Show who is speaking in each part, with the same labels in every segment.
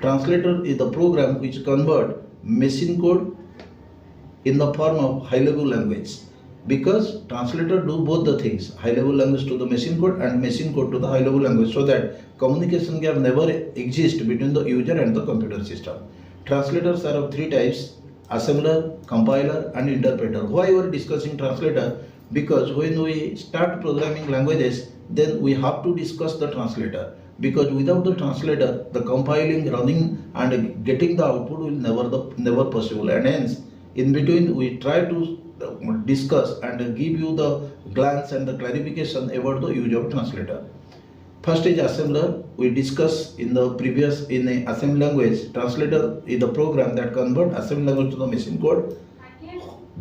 Speaker 1: Translator is the program which convert machine code in the form of high level language, because translator do both the things, high level language to the machine code and machine code to the high level language, so that communication gap never exist between the user and the computer system. Translators are of three types: assembler, compiler and interpreter. Why we are discussing translator? Because when we start programming languages, then we have to discuss the translator, because without the translator the compiling, running and getting the output will never possible, and hence in between we try to discuss and give you the glance and the clarification about the use of translator. First is assembler. We discussed in the previous in the assembly language. Translator is the program that convert assembly language to the machine code,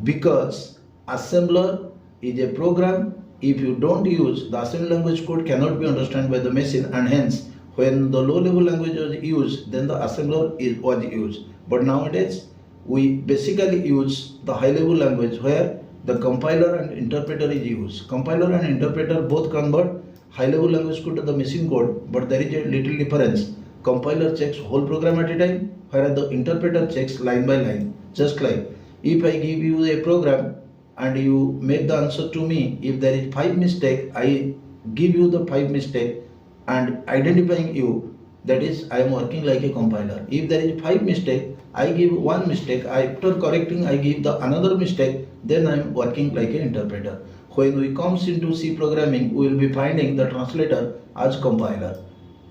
Speaker 1: because assembler is a program. If you don't use the assembly language, code cannot be understood by the machine, and hence when the low level language was used, then the assembler was used. But nowadays we basically use the high level language, where the compiler and interpreter is used. Compiler and interpreter both convert high level language code to the machine code, but there is a little difference. Compiler checks whole program at a time, whereas the interpreter checks line by line. Just like if I give you a program and you make the answer to me, if there is 5 mistake, I give you the 5 mistake and identifying you, that is I am working like a compiler. If there is 5 mistake, I give 1 mistake, after correcting I give the another mistake, then I am working like an interpreter. When we comes into C programming, we will be finding the translator as compiler.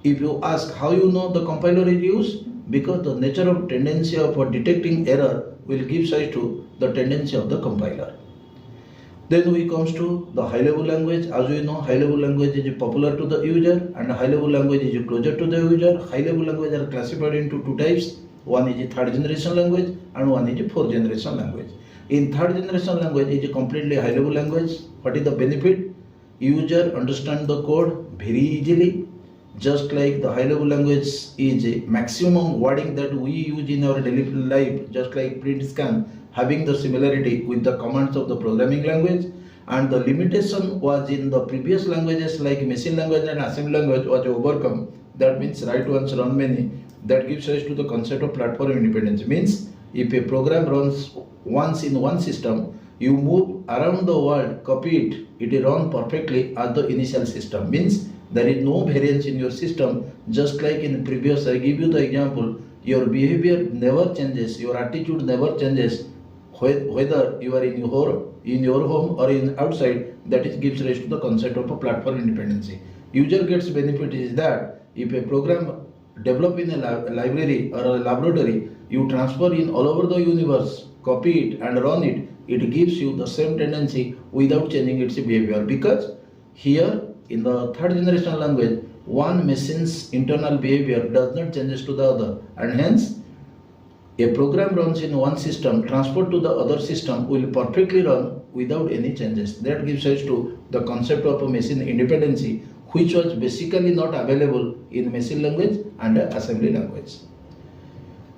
Speaker 1: If you ask how you know the compiler is used, because the nature of tendency of detecting error will give rise to the tendency of the compiler. Then we comes to the high level language. As we know, high level language is popular to the user and high level language is closer to the user. High level language are classified into two types. One is a third generation language and one is a fourth generation language. In third generation language is a completely high level language. What is the benefit? User understand the code very easily. Just like the high level language is a maximum wording that we use in our daily life, just like print scan, having the similarity with the commands of the programming language, and the limitation was in the previous languages like machine language and assembly language was overcome. That means write once, run many. That gives rise to the concept of platform independence. Means if a program runs once in one system, you move around the world, copy it will run perfectly as the initial system. Means there is no variance in your system. Just like in previous, I give you the example, your behavior never changes, your attitude never changes, whether you are in your home or in outside. That is gives rise to the concept of a platform independency. User gets benefit is that if a program develop in a library or a laboratory, you transfer in all over the universe, copy it and run it, it gives you the same tendency without changing its behavior. Because here in the third generation language, one machine's internal behavior does not changes to the other, and hence a program runs in one system, transferred to the other system will perfectly run without any changes. That gives rise to the concept of a machine independency, which was basically not available in machine language and assembly language.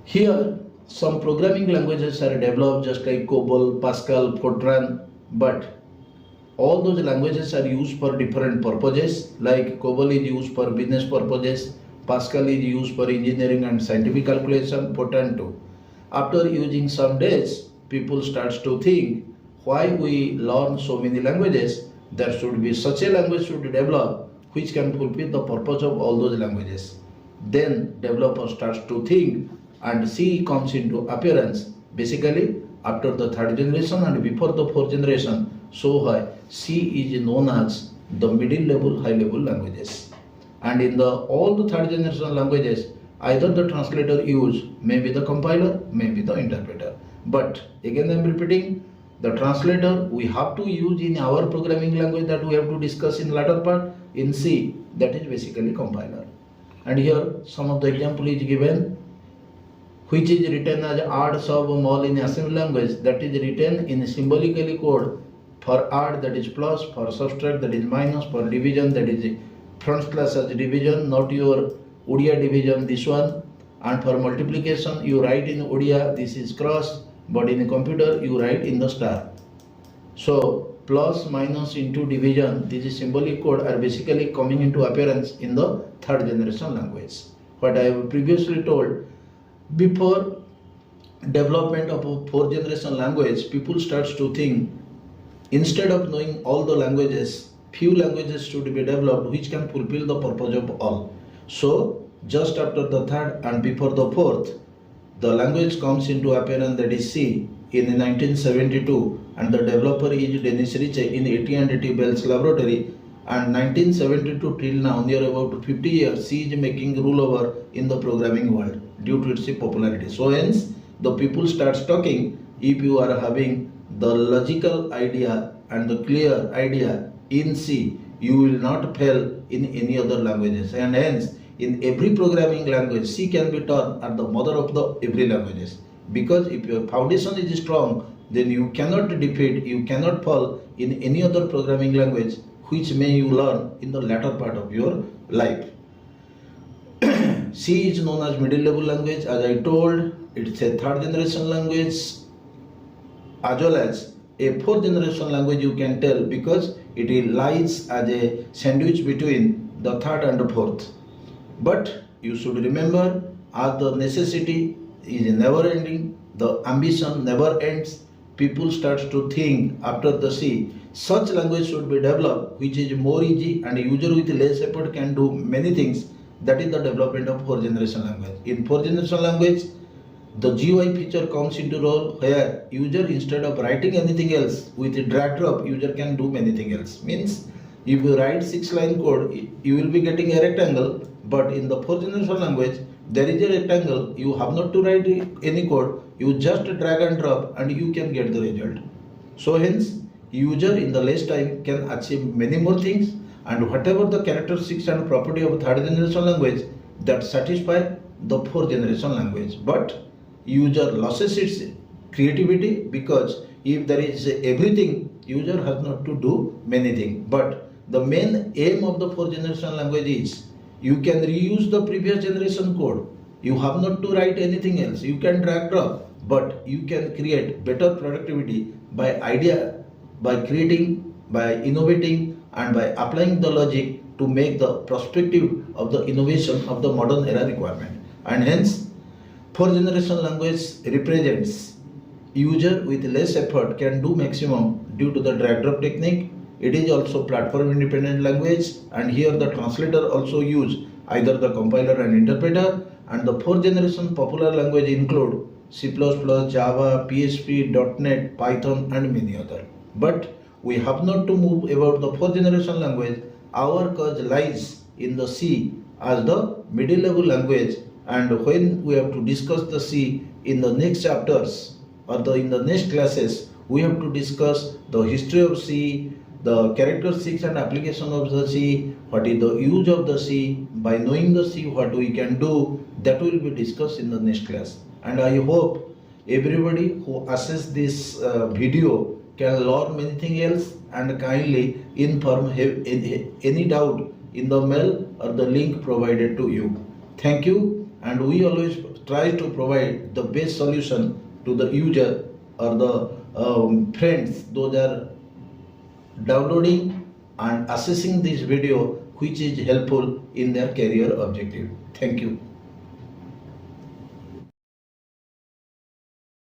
Speaker 1: Here some programming languages are developed just like COBOL, Pascal, Fortran, but all those languages are used for different purposes. Like COBOL is used for business purposes, Pascal is used for engineering and scientific calculation, Fortran too. After using some days, people starts to think, why we learn so many languages? There should be such a language should develop which can fulfill the purpose of all those languages. Then developer starts to think and C comes into appearance. Basically after the third generation and before the fourth generation, so high C is known as the middle level, high level languages. And in the all the third generation languages, either the translator use, maybe the compiler, maybe the interpreter. But again I am repeating, the translator we have to use in our programming language that we have to discuss in latter part in C, that is basically compiler. And here some of the example is given, which is written as add, sub, mul in assembly language, that is written in symbolically code. For add, that is plus, for subtract, that is minus, for division, that is front slash as division, not your Odia division, this one. And for multiplication, you write in Odia, this is cross, but in a computer you write in the star. So plus, minus into division, this is symbolic code are basically coming into appearance in the third generation language. what I have previously told. Before development of a fourth generation language, people starts to think, instead of knowing all the languages, few languages should be developed which can fulfill the purpose of all. So just after the third and before the fourth, the language comes into appearance, that is C, in 1972, and the developer is Dennis Ritchie in AT&T Bell's laboratory. And 1972 till now, near about 50 years, C is making rule over in the programming world due to its popularity. So hence, the people starts talking, if you are having the logical idea and the clear idea in C, you will not fail in any other languages. And hence, in every programming language, C can be taught as the mother of the every languages. Because if your foundation is strong, then you cannot defeat, you cannot fall in any other programming language which may you learn in the latter part of your life. C is known as middle level language. As I told, it's a third generation language as well as a fourth generation language, you can tell, because it lies as a sandwich between the third and the fourth. But you should remember, as the necessity is never ending, the ambition never ends. People start to think after the C, such language should be developed which is more easy and user with less effort can do many things. That is the development of fourth generation language. In fourth generation language, the GUI feature comes into role where user, instead of writing anything else, with a drag drop user can do many things else. Means if you write 6-line code, you will be getting a rectangle, but in the fourth generation language there is a rectangle, you have not to write any code, you just drag and drop and you can get the result. So hence, user in the less time can achieve many more things, and whatever the characteristics and property of third generation language that satisfy the fourth generation language. But user loses its creativity, because if there is everything, user has not to do many things. But the main aim of the fourth generation language is you can reuse the previous generation code. You have not to write anything else. You can drag drop, but you can create better productivity by creating, by innovating, and by applying the logic to make the perspective of the innovation of the modern era requirement. And hence, fourth generation language represents user with less effort can do maximum due to the drag drop technique. It is also platform independent language, and here the translator also use either the compiler and interpreter. And the fourth generation popular language include C++, Java, PHP, .NET, Python and many other. But we have not to move about the fourth generation language. Our cause lies in the C as the middle level language, and when we have to discuss the C in the next chapters or in the next classes, we have to discuss the history of C, the characteristics and application of the C, what is the use of the C. By knowing the C, what we can do, that will be discussed in the next class. And I hope everybody who access this video can learn many things else, and kindly inform any doubt in the mail or the link provided to you. Thank you, and we always try to provide the best solution to the user or the friends, those are downloading and assessing this video, which is helpful in their career objective. Thank you.